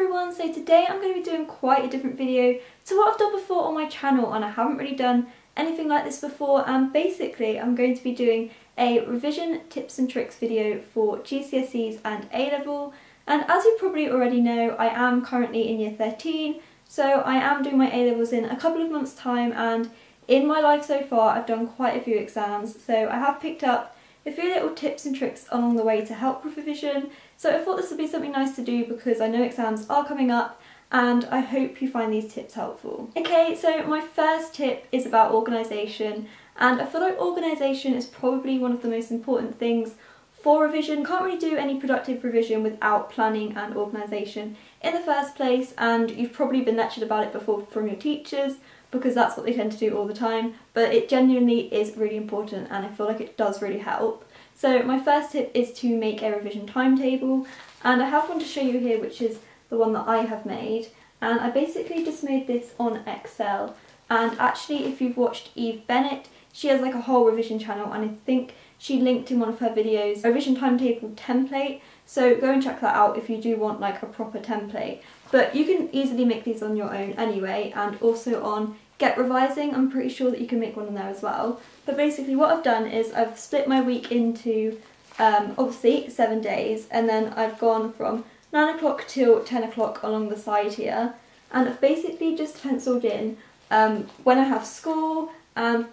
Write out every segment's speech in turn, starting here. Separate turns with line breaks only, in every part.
everyone, so today I'm going to be doing quite a different video to what I've done before on my channel, and I haven't really done anything like this before, and basically I'm going to be doing a revision tips and tricks video for GCSEs and A-level. And as you probably already know, I am currently in year 13, so I am doing my A-levels in a couple of months' time, and in my life so far I've done quite a few exams, so I have picked up a few little tips and tricks along the way to help with revision. So I thought this would be something nice to do because I know exams are coming up and I hope you find these tips helpful. Okay, so my first tip is about organisation, and I feel like organisation is probably one of the most important things for revision. You can't really do any productive revision without planning and organisation in the first place, and you've probably been lectured about it before from your teachers because that's what they tend to do all the time, but it genuinely is really important and I feel like it does really help. So my first tip is to make a revision timetable, and I have one to show you here, which is the one that I have made, and I basically just made this on Excel. And actually, if you've watched Eve Bennett, she has like a whole revision channel, and I think she linked in one of her videos a revision timetable template, so go and check that out if you do want like a proper template. But you can easily make these on your own anyway, and also on Get Revising, I'm pretty sure that you can make one on there as well. But basically what I've done is I've split my week into obviously 7 days, and then I've gone from 9 o'clock till 10 o'clock along the side here, and I've basically just penciled in when I have school, and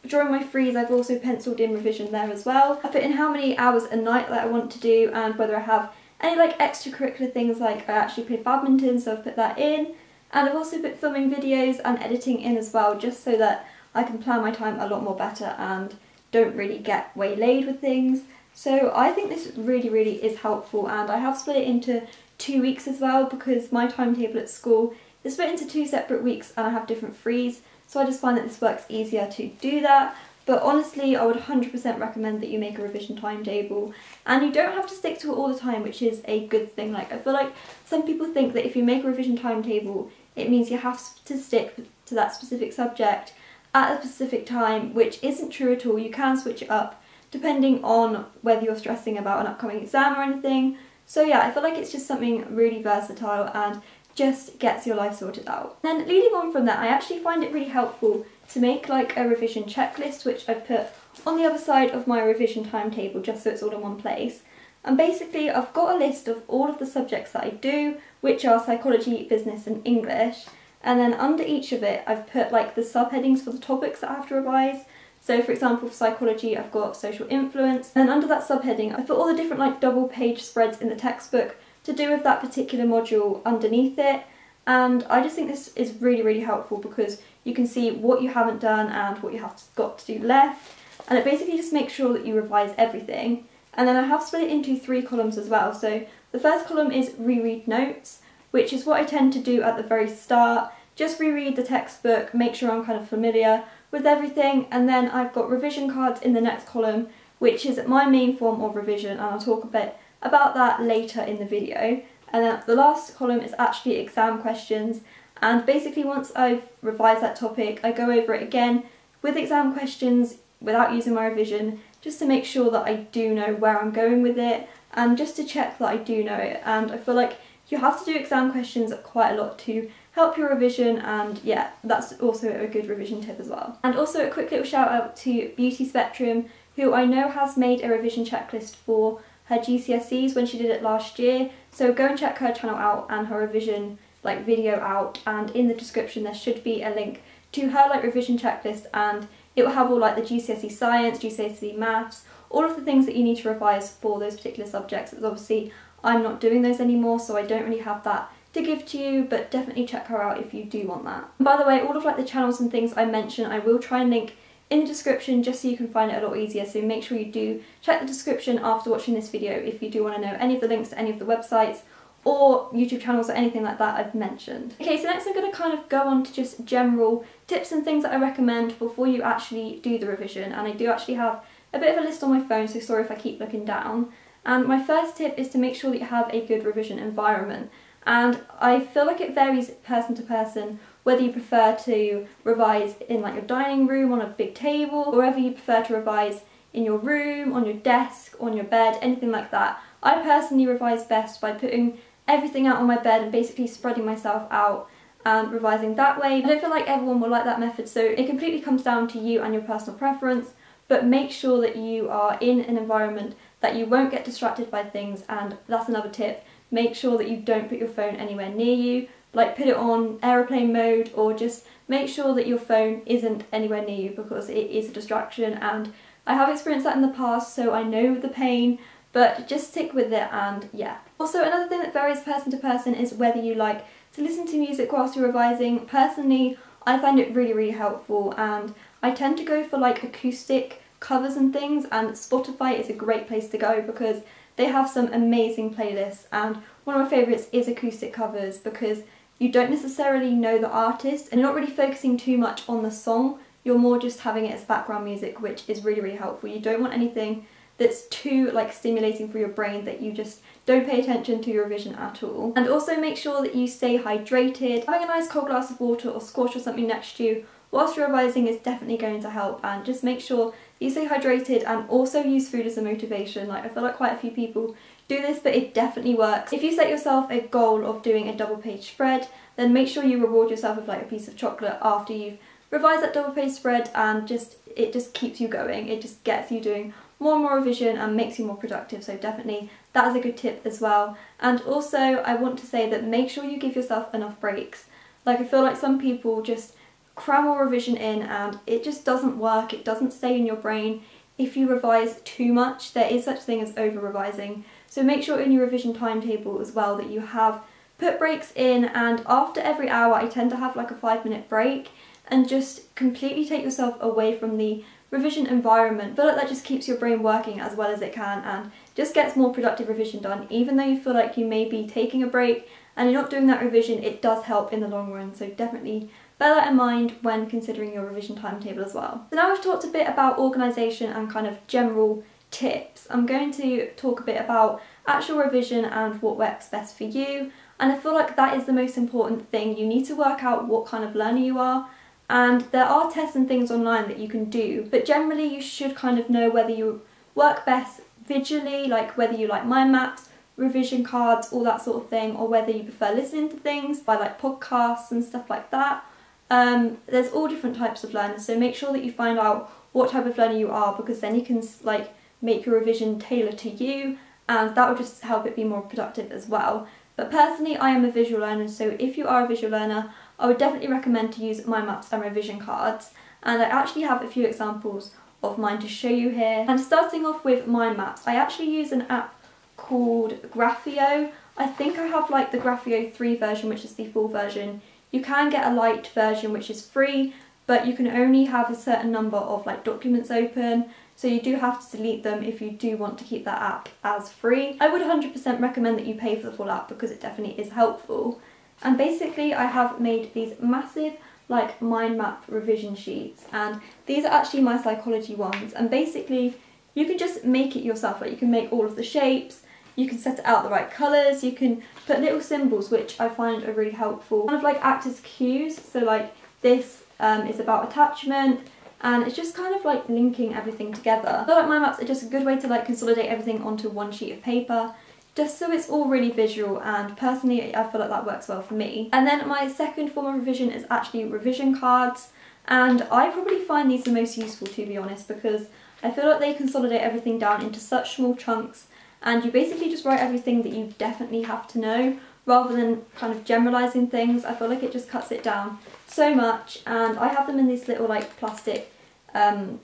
during my frees I've also penciled in revision there as well. I put in how many hours a night that I want to do, and whether I have any like extracurricular things, like I actually play badminton, so I've put that in. And I've also put filming videos and editing in as well, just so that I can plan my time a lot more better and don't really get waylaid with things. So I think this really is helpful, and I have split it into 2 weeks as well because my timetable at school is split into 2 separate weeks and I have different frees, so I just find that this works easier to do that. But honestly, I would 100% recommend that you make a revision timetable, and you don't have to stick to it all the time, which is a good thing. Like, I feel like some people think that if you make a revision timetable, it means you have to stick to that specific subject at a specific time, which isn't true at all. You can switch it up depending on whether you're stressing about an upcoming exam or anything. So yeah, I feel like it's just something really versatile and just gets your life sorted out. Then leading on from that, I actually find it really helpful to make like a revision checklist, which I've put on the other side of my revision timetable just so it's all in one place. And basically I've got a list of all of the subjects that I do, which are psychology, business and English, and then under each of it I've put like the subheadings for the topics that I have to revise. So for example, for psychology I've got social influence, and under that subheading I put all the different like double page spreads in the textbook to do with that particular module underneath it. And I just think this is really helpful because you can see what you haven't done and what you have got to do left, and it basically just makes sure that you revise everything. And then I have split it into 3 columns as well. So the first column is Reread Notes, which is what I tend to do at the very start. Just reread the textbook, make sure I'm kind of familiar with everything, and then I've got revision cards in the next column, which is my main form of revision, and I'll talk a bit about that later in the video. And then the last column is actually exam questions, and basically once I've revised that topic I go over it again with exam questions without using my revision, just to make sure that I do know where I'm going with it and just to check that I do know it. And I feel like you have to do exam questions quite a lot to help your revision, and yeah, that's also a good revision tip as well. And also a quick little shout out to Beauty Spectrum, who I know has made a revision checklist for her GCSEs when she did it last year, so go and check her channel out and her revision like video out, and in the description there should be a link to her like revision checklist, and it will have all like the GCSE science, GCSE maths, all of the things that you need to revise for those particular subjects. Because obviously I'm not doing those anymore, so I don't really have that to give to you, but definitely check her out if you do want that. And by the way, all of like the channels and things I mentioned I will try and link in the description just so you can find it a lot easier, so make sure you do check the description after watching this video if you do want to know any of the links to any of the websites or YouTube channels or anything like that I've mentioned. Okay, so next I'm going to kind of go on to just general tips and things that I recommend before you actually do the revision, and I do actually have a bit of a list on my phone, so sorry if I keep looking down. And my first tip is to make sure that you have a good revision environment, and I feel like it varies person to person whether you prefer to revise in like your dining room on a big table, or whether you prefer to revise in your room, on your desk, on your bed, anything like that. I personally revise best by putting everything out on my bed and basically spreading myself out and revising that way. I don't feel like everyone will like that method, so it completely comes down to you and your personal preference, but make sure that you are in an environment that you won't get distracted by things. And that's another tip, make sure that you don't put your phone anywhere near you, like put it on aeroplane mode, or just make sure that your phone isn't anywhere near you because it is a distraction, and I have experienced that in the past, so I know the pain, but just stick with it. And yeah. Also, another thing that varies person to person is whether you like to listen to music whilst you're revising. Personally, I find it really helpful, and I tend to go for like acoustic covers and things, and Spotify is a great place to go because they have some amazing playlists, and one of my favourites is acoustic covers because you don't necessarily know the artist and you're not really focusing too much on the song, you're more just having it as background music, which is really helpful. You don't want anything that's too like stimulating for your brain that you just don't pay attention to your revision at all. And also make sure that you stay hydrated. Having a nice cold glass of water or squash or something next to you whilst you're revising is definitely going to help, and just make sure you stay hydrated, and also use food as a motivation. Like, I feel like quite a few people do this, but it definitely works. If you set yourself a goal of doing a double page spread, then make sure you reward yourself with like a piece of chocolate after you've revised that double page spread, and it just keeps you going. It just gets you doing more and more revision and makes you more productive, so definitely that is a good tip as well. And also I want to say that make sure you give yourself enough breaks. Like, I feel like some people just cram all revision in and it just doesn't work, it doesn't stay in your brain. If you revise too much, there is such thing as over revising, so make sure in your revision timetable as well that you have put breaks in, and after every hour I tend to have like a 5-minute break and just completely take yourself away from the revision environment. I feel like that just keeps your brain working as well as it can and just gets more productive revision done. Even though you feel like you may be taking a break and you're not doing that revision, it does help in the long run, so definitely bear that in mind when considering your revision timetable as well. So now we've talked a bit about organisation and kind of general tips, I'm going to talk a bit about actual revision and what works best for you. And I feel like that is the most important thing. You need to work out what kind of learner you are, and there are tests and things online that you can do, but generally you should kind of know whether you work best visually, like whether you like mind maps, revision cards, all that sort of thing, or whether you prefer listening to things by like podcasts and stuff like that. There's all different types of learners, so make sure that you find out what type of learner you are, because then you can like make your revision tailored to you, and that will just help it be more productive as well. But personally, I am a visual learner, so if you are a visual learner, I would definitely recommend to use mind maps and revision cards, and I actually have a few examples of mine to show you here. And starting off with mind maps, I actually use an app called Graphio. I think I have like the Graphio 3 version, which is the full version. You can get a light version which is free, but you can only have a certain number of like documents open, so you do have to delete them if you do want to keep that app as free. I would 100% recommend that you pay for the full app because it definitely is helpful. And basically I have made these massive like mind map revision sheets, and these are actually my psychology ones, and basically you can just make it yourself. Like, you can make all of the shapes, you can set it out the right colours, you can put little symbols which I find are really helpful, kind of like act as cues. So like this is about attachment, and it's just kind of like linking everything together. I feel like mind maps are just a good way to like consolidate everything onto one sheet of paper, just so it's all really visual, and personally I feel like that works well for me. And then my second form of revision is actually revision cards, and I probably find these the most useful, to be honest, because I feel like they consolidate everything down into such small chunks, and you basically just write everything that you definitely have to know rather than kind of generalising things. I feel like it just cuts it down so much, and I have them in this little like plastic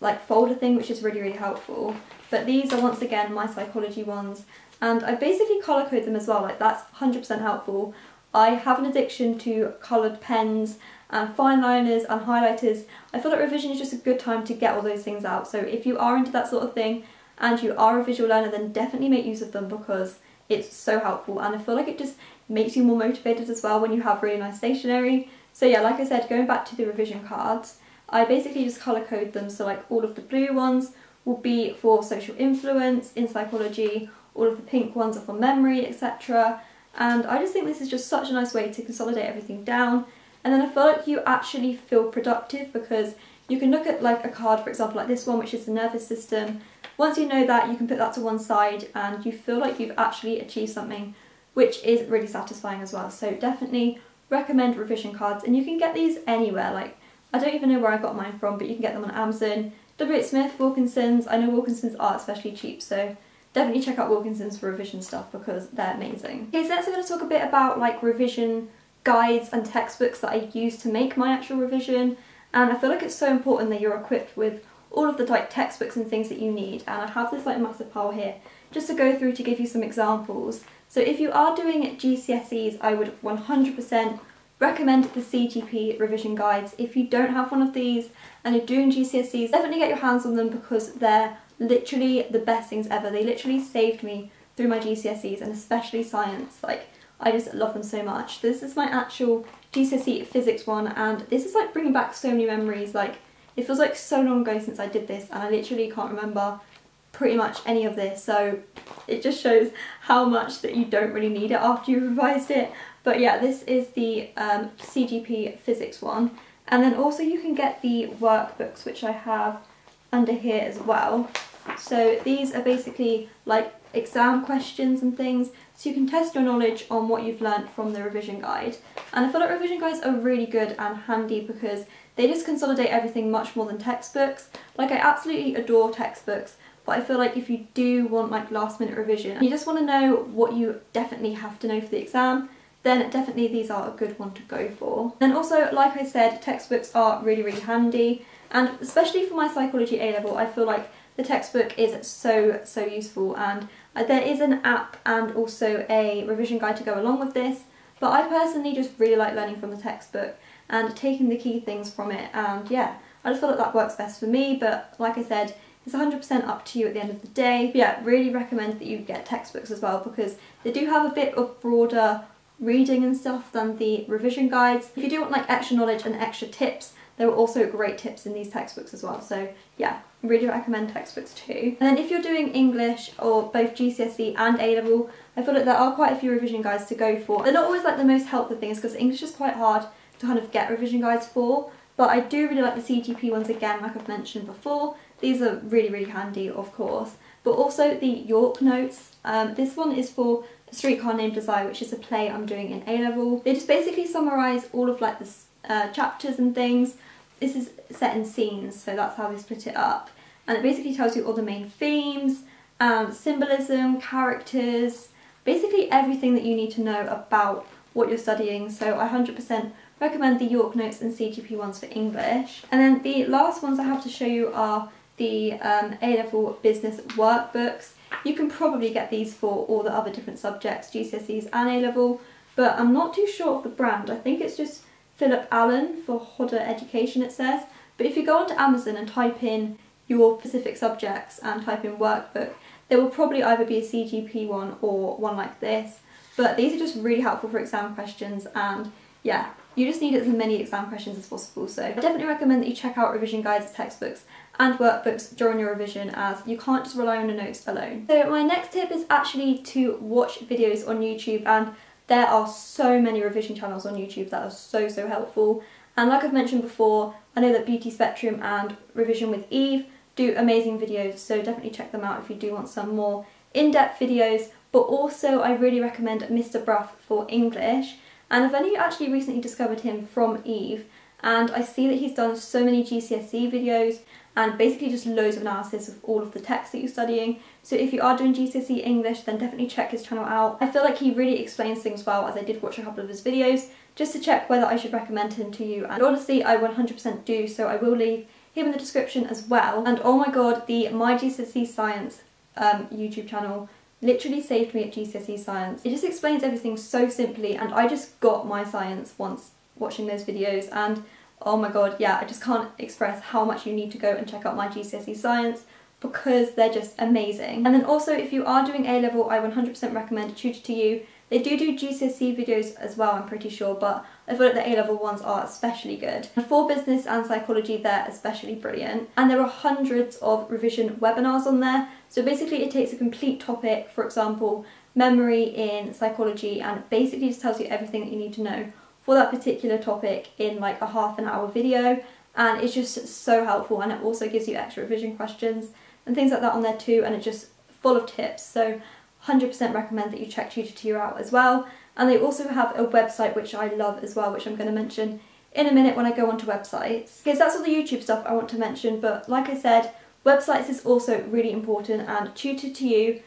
like folder thing, which is really helpful. But these are once again my psychology ones, and I basically colour code them as well. Like, that's 100% helpful. I have an addiction to coloured pens and fine liners and highlighters. I feel like revision is just a good time to get all those things out, so if you are into that sort of thing and you are a visual learner, then definitely make use of them because it's so helpful, and I feel like it just makes you more motivated as well when you have really nice stationery. So yeah, like I said, going back to the revision cards, I basically just colour code them, so like all of the blue ones will be for social influence in psychology, all of the pink ones are for memory, etc. And I just think this is just such a nice way to consolidate everything down, and then I feel like you actually feel productive because you can look at like a card, for example, like this one, which is the nervous system. Once you know that, you can put that to one side and you feel like you've actually achieved something which is really satisfying as well. So definitely recommend revision cards, and you can get these anywhere. Like, I don't even know where I got mine from, but you can get them on Amazon, W.H. Smith, Wilkinson's. I know Wilkinson's are especially cheap, so definitely check out Wilkinson's for revision stuff because they're amazing. Okay, so next I'm going to talk a bit about like revision guides and textbooks that I use to make my actual revision, and I feel like it's so important that you're equipped with all of the like textbooks and things that you need, and I have this like massive pile here just to go through to give you some examples. So if you are doing GCSEs, I would 100% recommend the Ctp Revision Guides. If you don't have one of these and you're doing GCSEs, definitely get your hands on them because they're literally the best things ever. They literally saved me through my GCSEs, and especially science. Like, I just love them so much. This is my actual GCSE physics one, and this is like bringing back so many memories. Like, it feels like so long ago since I did this, and I literally can't remember pretty much any of this, so it just shows how much that you don't really need it after you've revised it. But yeah, this is the CGP physics one, and then also you can get the workbooks, which I have under here as well. So these are basically like exam questions and things, so you can test your knowledge on what you've learnt from the revision guide. And I feel like revision guides are really good and handy because they just consolidate everything much more than textbooks. Like, I absolutely adore textbooks, but I feel like if you do want like last minute revision and you just want to know what you definitely have to know for the exam, then definitely these are a good one to go for. And also, like I said, textbooks are really, really handy, and especially for my psychology A-level, I feel like the textbook is so useful, and there is an app and also a revision guide to go along with this, but I personally just really like learning from the textbook and taking the key things from it, and yeah, I just feel like that works best for me. But like I said, it's 100% up to you at the end of the day. But yeah, really recommend that you get textbooks as well because they do have a bit of broader reading and stuff than the revision guides. If you do want like extra knowledge and extra tips, there are also great tips in these textbooks as well. So yeah, really recommend textbooks too. And then if you're doing English or both GCSE and A-level, I feel like there are quite a few revision guides to go for. They're not always like the most helpful things because English is quite hard to kind of get revision guides for, but I do really like the CGP ones again, like I've mentioned before. These are really, really handy, of course. But also the York Notes. This one is for The Streetcar Named Desire, which is a play I'm doing in A-level. They just basically summarise all of like the chapters and things. This is set in scenes, so that's how they split it up. And it basically tells you all the main themes, symbolism, characters, basically everything that you need to know about what you're studying. So I 100% recommend the York Notes and CGP ones for English. And then the last ones I have to show you are the A-level business workbooks. You can probably get these for all the other different subjects, GCSEs and A-level, but I'm not too sure of the brand. I think it's just Philip Allen for Hodder Education, it says. But if you go onto Amazon and type in your specific subjects and type in workbook, there will probably either be a CGP one or one like this. But these are just really helpful for exam questions, and yeah, you just need as many exam questions as possible. So I definitely recommend that you check out revision guides, textbooks and workbooks during your revision, as you can't just rely on the notes alone. So my next tip is actually to watch videos on YouTube, and there are so many revision channels on YouTube that are so helpful. And like I've mentioned before, I know that Beauty Spectrum and Revision with Eve do amazing videos, so definitely check them out if you do want some more in-depth videos. But also I really recommend Mr. Bruff for English, and I've only actually recently discovered him from Eve, and I see that he's done so many GCSE videos and basically just loads of analysis of all of the texts that you're studying. So if you are doing GCSE English, then definitely check his channel out. I feel like he really explains things well, as I did watch a couple of his videos just to check whether I should recommend him to you, and honestly I 100% do, so I will leave him in the description as well. And oh my god, the My GCSE Science YouTube channel literally saved me at GCSE Science. It just explains everything so simply, and I just got my science once watching those videos, and oh my god, yeah, I just can't express how much you need to go and check out My GCSE Science because they're just amazing. And then also, if you are doing A-level, I 100% recommend Tutor to You. They do GCSE videos as well, I'm pretty sure, but I feel like the A-level ones are especially good. And for business and psychology, they're especially brilliant. And there are hundreds of revision webinars on there. So basically it takes a complete topic, for example, memory in psychology, and basically just tells you everything that you need to know for that particular topic in like a half-an-hour video. And it's just so helpful, and it also gives you extra revision questions and things like that on there too, and it's just full of tips. So 100% recommend that you check Tutor2You out as well. And they also have a website which I love as well, which I'm going to mention in a minute when I go onto websites. Because that's all the YouTube stuff I want to mention, but like I said, websites is also really important, and Tutor2You,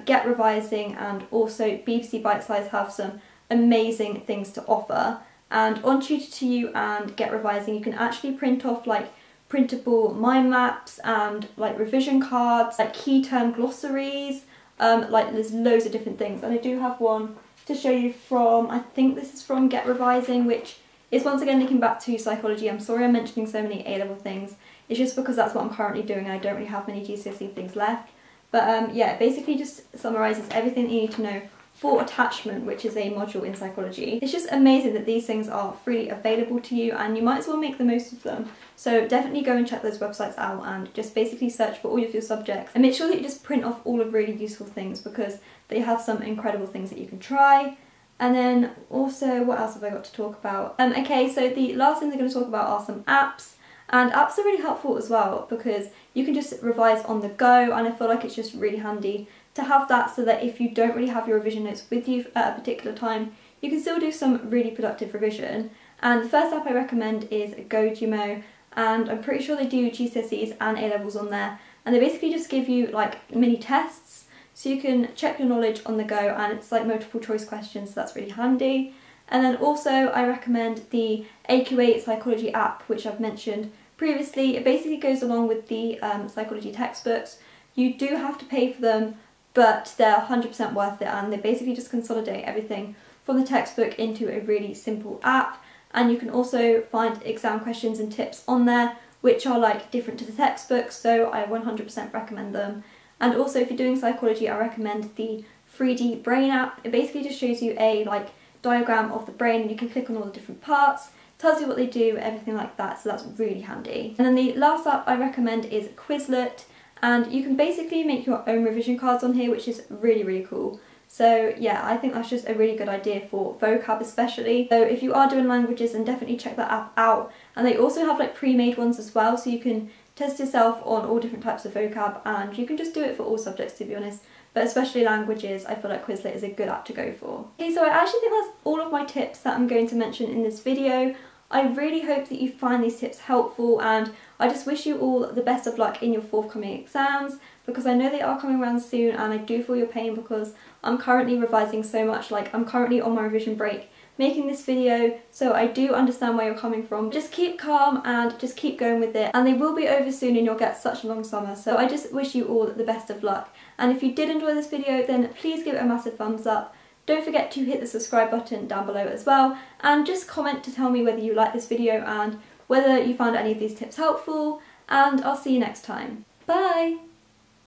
Get Revising and also BBC Bitesize have some amazing things to offer. And on Tutor2You and Get Revising you can actually print off like printable mind maps and like revision cards, like key term glossaries, like there's loads of different things. And I do have one to show you from, I think this is from Get Revising, which is once again linking back to psychology. I'm sorry I'm mentioning so many A-level things, it's just because that's what I'm currently doing and I don't really have many GCSE things left. But yeah, it basically just summarises everything you need to know for attachment, which is a module in psychology. It's just amazing that these things are freely available to you and you might as well make the most of them. So definitely go and check those websites out and just basically search for all of your subjects and make sure that you just print off all of really useful things, because they have some incredible things that you can try. And then also, what else have I got to talk about? Okay, so the last things I'm going to talk about are some apps. And apps are really helpful as well because you can just revise on the go, and I feel like it's just really handy to have that so that if you don't really have your revision notes with you at a particular time, you can still do some really productive revision. And the first app I recommend is GoDumo, and I'm pretty sure they do GCSEs and A-levels on there, and they basically just give you like mini tests so you can check your knowledge on the go, and it's like multiple choice questions, so that's really handy. And then also I recommend the AQA Psychology app, which I've mentioned previously. It basically goes along with the psychology textbooks. You do have to pay for them, but they're 100% worth it, and they basically just consolidate everything from the textbook into a really simple app. And you can also find exam questions and tips on there which are like different to the textbook, so I 100% recommend them. And also if you're doing psychology, I recommend the 3D Brain app. It basically just shows you a like diagram of the brain and you can click on all the different parts, tells you what they do, everything like that, so that's really handy. And then the last app I recommend is Quizlet, and you can basically make your own revision cards on here, which is really cool. So yeah, I think that's just a really good idea for vocab especially. So if you are doing languages, then definitely check that app out. And they also have like pre-made ones as well, so you can test yourself on all different types of vocab, and you can just do it for all subjects, to be honest. But especially languages, I feel like Quizlet is a good app to go for. Okay, so I actually think that's all of my tips that I'm going to mention in this video. I really hope that you find these tips helpful, and I just wish you all the best of luck in your forthcoming exams, because I know they are coming around soon and I do feel your pain because I'm currently revising so much. Like, I'm currently on my revision break making this video, so I do understand where you're coming from. Just keep calm and just keep going with it, and they will be over soon and you'll get such a long summer. So I just wish you all the best of luck, and if you did enjoy this video then please give it a massive thumbs up. Don't forget to hit the subscribe button down below as well, and just comment to tell me whether you like this video and whether you found any of these tips helpful, and I'll see you next time. Bye!